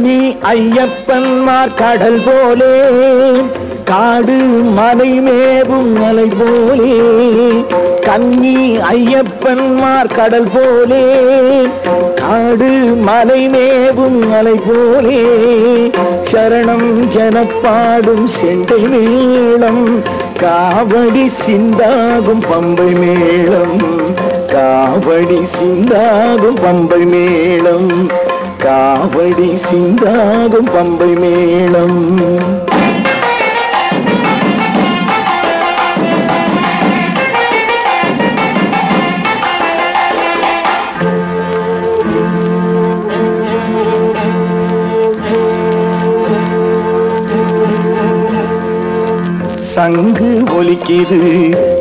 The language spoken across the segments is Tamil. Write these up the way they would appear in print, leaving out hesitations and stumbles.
கன்னி ஐயப்பன்மார் கடல் போலே காடு மலை மேவும் மலை போலே கன்னி ஐயப்பன்மார் கடல் போலே காடு மலை மேவும் மலை போலே சரணம் எனப்பாடும் செண்டை மேளம் காவடி சிந்தாகும் பம்பை மேளம் காவடி சிந்தாகும் பம்பை மேளம் காவடி சிந்தாகும் பம்பை மேளம் சங்கு ஒலிக்குது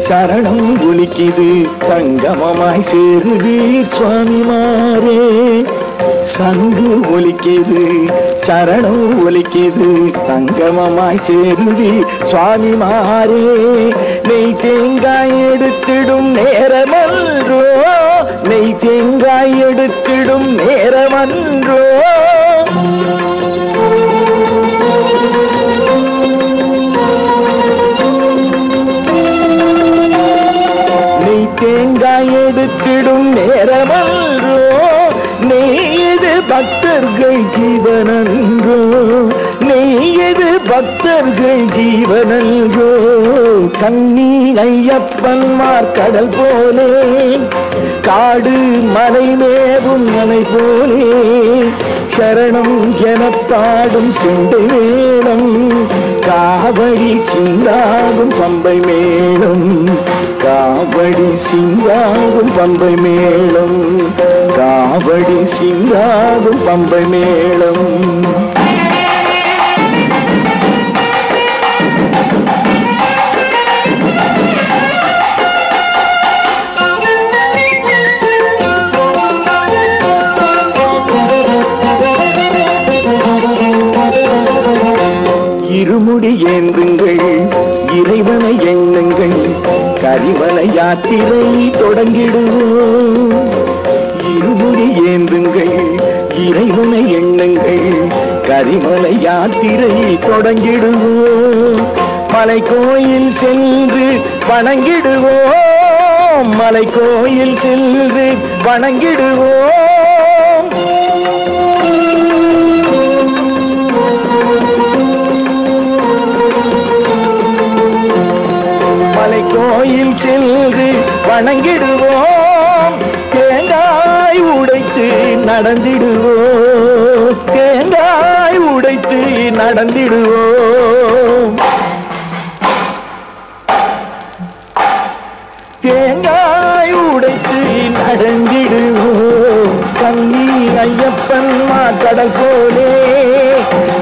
சரணம் ஒலிக்குது சங்கமமாய் சேருவீர் சுவாமிமாரே சங்கு ஒலிக்குது சரணம் ஒலிக்குது சங்கமமாய் சேருவீர் சுவாமிமாரே நெய் தேங்காய் எடுத்திடும் நேரமன்றோ நெய் தேங்காய் எடுத்திடும் நேரமன்றோ தேங்காய் எடுத்திடும் நேரமன்றோ நெய்து பக்தர்கள் ஜீவனன்றோ நெய்து பக்தர்கள் ஜீவனன்றோ கன்னி ஐயப்பன்மார் கடல் போலே காடு மலை மேவும் மலை போலே சரணம் எனப்பாடும் செண்டை மேளம் காவடி சிந்தாகும் பம்பை மேளம் காவடி சிந்தாகும் பம்பை மேளம் காவடி சிந்தாகும் பம்பை மேளம் இருமுடி ஏந்துங்கள் இறைவனை எண்ணுங்கள் கரிமலை யாத்திரை தொடங்கிடுவோம் இருமுடி ஏந்துங்கள் இறைவனை எண்ணுங்கள் கரிமலை யாத்திரை தொடங்கிடுவோம் மலை கோயில் சென்று வணங்கிடுவோம் மலை கோயில் சென்று வணங்கிடுவோம் கோயில் சென்று வணங்கிடுவோம் தேங்காய் உடைத்து நடந்திடுவோம் தேங்காய் உடைத்து நடந்திடுவோம் தேங்காய் உடைத்து நடந்திடுவோம் கன்னி ஐயப்பன்மார் கடல் போலே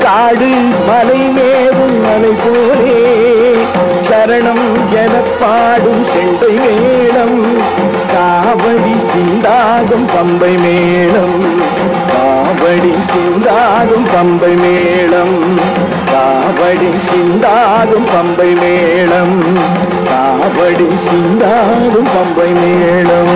காடு மலை மேவும் மலை போலே சரணம் எனப்பாடும் செண்டை மேளம் காவடி சிந்தாகும் பம்பை மேளம் காவடி சிந்தாகும் பம்பை மேளம் காவடி சிந்தாகும் பம்பை மேளம் காவடி சிந்தாகும் பம்பை மேளம்